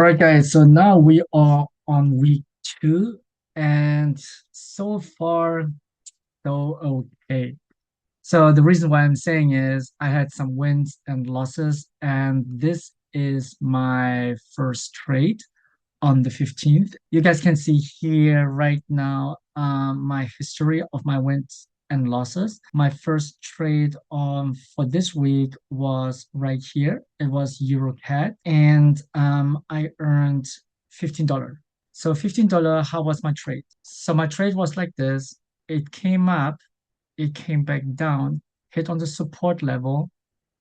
right, guys. So now we are on week two, and so far, so okay. So the reason why I'm saying is I had some wins and losses, and this is my first trade on the 15th. You guys can see here right now my history of my wins and losses. My first trade for this week was right here. It was EuroCAD, and I earned $15. So $15, how was my trade? So my trade was like this. It came up, it came back down, hit on the support level,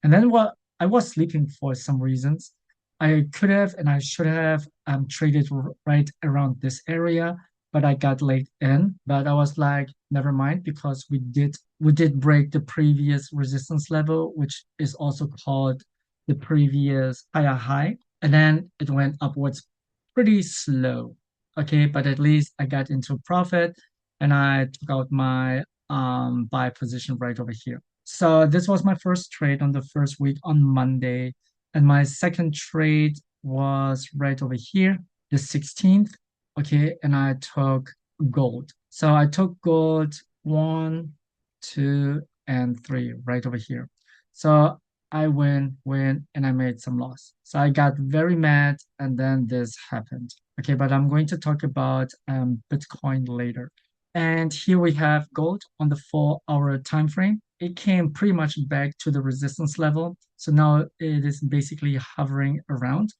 and then what I was sleeping for some reasons. I could have and I should have traded right around this area, but I got late in. But I was like, never mind, because we did break the previous resistance level, which is also called the previous higher high, and then it went upwards pretty slow. Okay, but at least I got into profit and I took out my buy position right over here. So this was my first trade on the first week on Monday. And my second trade was right over here, the 16th. Okay. And I took gold. So I took gold one, two, and three right over here. So I win, and I made some loss. So I got very mad, and then this happened. Okay, but I'm going to talk about Bitcoin later. And here we have gold on the 4-hour time frame. It came pretty much back to the resistance level. So now it is basically hovering around.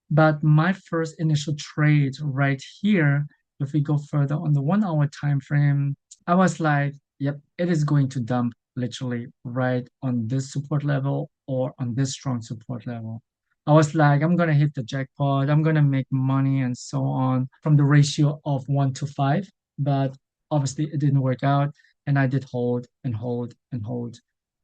But my first initial trade right here, if we go further on the 1-hour time frame, I was like, yep, it is going to dump literally right on this support level or on this strong support level. I was like, I'm gonna hit the jackpot, I'm gonna make money and so on from the ratio of 1 to 5. But obviously it didn't work out, and I did hold and hold and hold.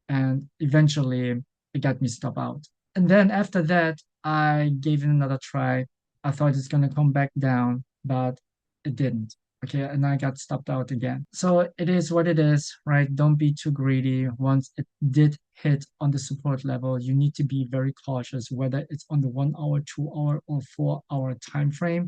And eventually it got me stopped out. And then after that, I gave it another try. I thought it's gonna come back down, but it didn't. Okay, and I got stopped out again. So it is what it is, right? Don't be too greedy. Once it did hit on the support level, you need to be very cautious, whether it's on the 1 hour, 2 hour, or 4 hour time frame.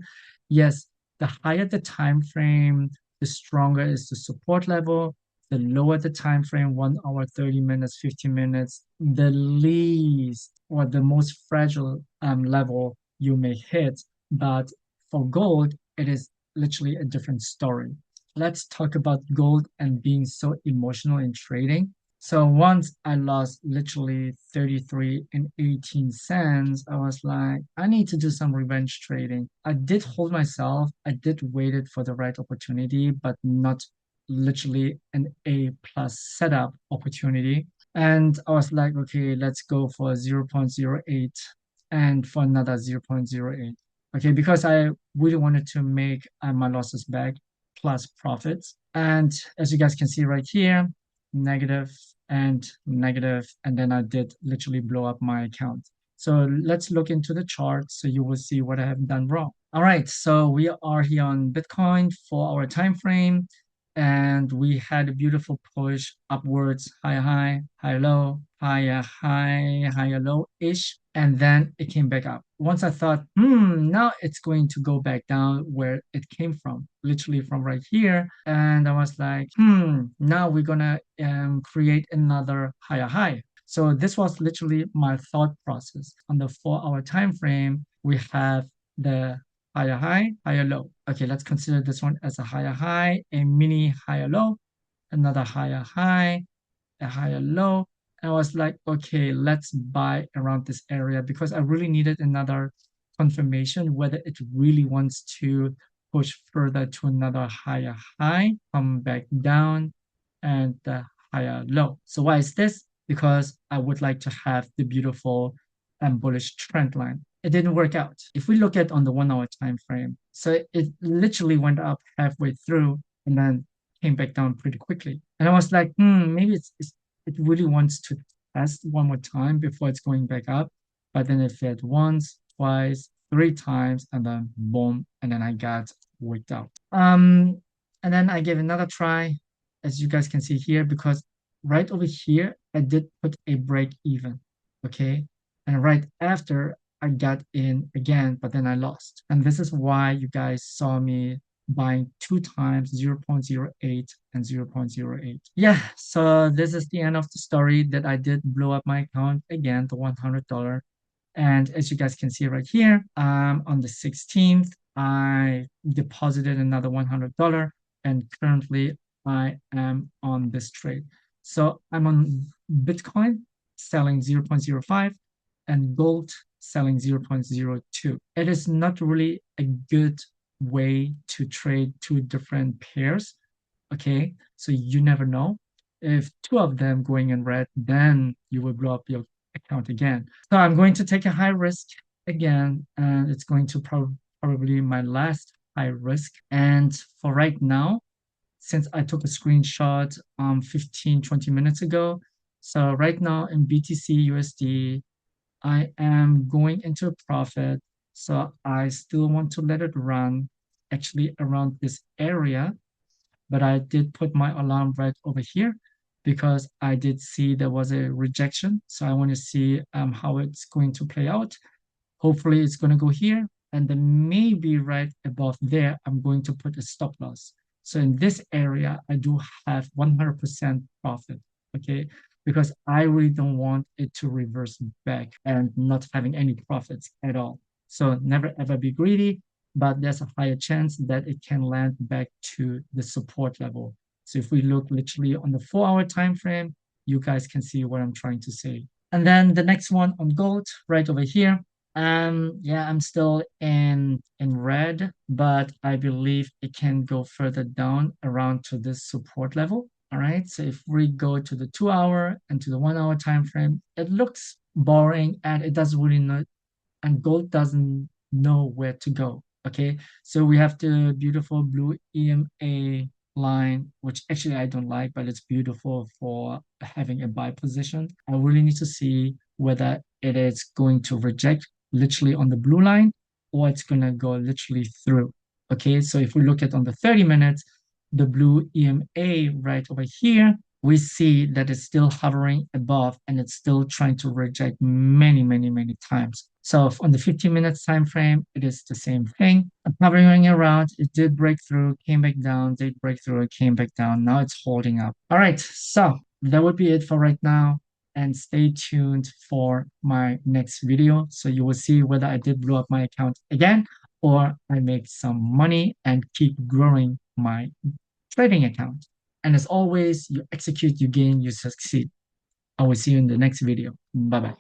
Yes, the higher the time frame, the stronger is the support level. The lower the time frame, 1 hour, 30 minutes, 15 minutes, the least or the most fragile level you may hit. But for gold, it is literally a different story. Let's talk about gold and being so emotional in trading. So once I lost literally 33 and 18 cents, I was like, I need to do some revenge trading. I did hold myself. I did waited for the right opportunity, but not literally an A plus setup opportunity. And I was like, okay, let's go for 0.08 and for another 0.08. Okay, because I really wanted to make my losses back plus profits. And as you guys can see right here, negative and negative, and then I did literally blow up my account. So let's look into the chart so you will see what I have done wrong. All right, so we are here on Bitcoin for our time frame, and we had a beautiful push upwards, higher high, higher low, higher high, higher low-ish, and then it came back up. Once I thought, now it's going to go back down where it came from, literally from right here. And I was like, now we're gonna create another higher high. So this was literally my thought process. On the 4 hour time frame, we have the higher high, higher low. Okay, let's consider this one as a higher high, a mini higher low, another higher high, a higher low. And I was like, okay, let's buy around this area because I really needed another confirmation whether it really wants to push further to another higher high, come back down, and the higher low. So why is this? Because I would like to have the beautiful and bullish trend line. It didn't work out. If we look at on the 1 hour time frame, so it literally went up halfway through and then came back down pretty quickly. And I was like, maybe it really wants to test one more time before it's going back up. But then it failed once, twice, three times, and then boom, and then I got worked out. And then I gave another try, as you guys can see here, because right over here I did put a break even, okay, and right after I got in again, but then I lost. And this is why you guys saw me buying two times 0.08 and 0.08. Yeah, so this is the end of the story that I did blow up my account again, the $100. And as you guys can see right here, on the 16th, I deposited another $100, and currently I am on this trade. So I'm on Bitcoin selling 0.05 and gold selling 0.02. It is not really a good way to trade two different pairs. Okay, so you never know. If two of them going in red, then you will blow up your account again. So I'm going to take a high risk again, and it's going to probably my last high risk. And for right now, since I took a screenshot 15, 20 minutes ago, so right now in BTC USD, I am going into a profit. So I still want to let it run actually around this area, but I did put my alarm right over here because I did see there was a rejection. So I want to see how it's going to play out. Hopefully it's going to go here. And then maybe right above there, I'm going to put a stop loss. So in this area, I do have 100% profit, okay? Because I really don't want it to reverse back and not having any profits at all. So never ever be greedy, but there's a higher chance that it can land back to the support level. So if we look literally on the 4 hour time frame, you guys can see what I'm trying to say. And then the next one on gold, right over here. Yeah, I'm still in red, but I believe it can go further down around to this support level. All right. So if we go to the 2 hour and to the 1 hour time frame, it looks boring and it doesn't really know, and gold doesn't know where to go. Okay. So we have the beautiful blue EMA line, which actually I don't like, but it's beautiful for having a buy position. I really need to see whether it is going to reject literally on the blue line or it's going to go literally through. Okay. So if we look at on the 30 minutes, the blue EMA right over here, we see that it's still hovering above and it's still trying to reject many, many, many times. So on the 15 minutes time frame, it is the same thing. Hovering around, it did break through, came back down, did break through, it came back down. Now it's holding up. All right, so that would be it for right now. And stay tuned for my next video. So you will see whether I did blow up my account again or I make some money and keep growing my trading account. And as always, you execute, you gain, you succeed. I will see you in the next video. Bye bye.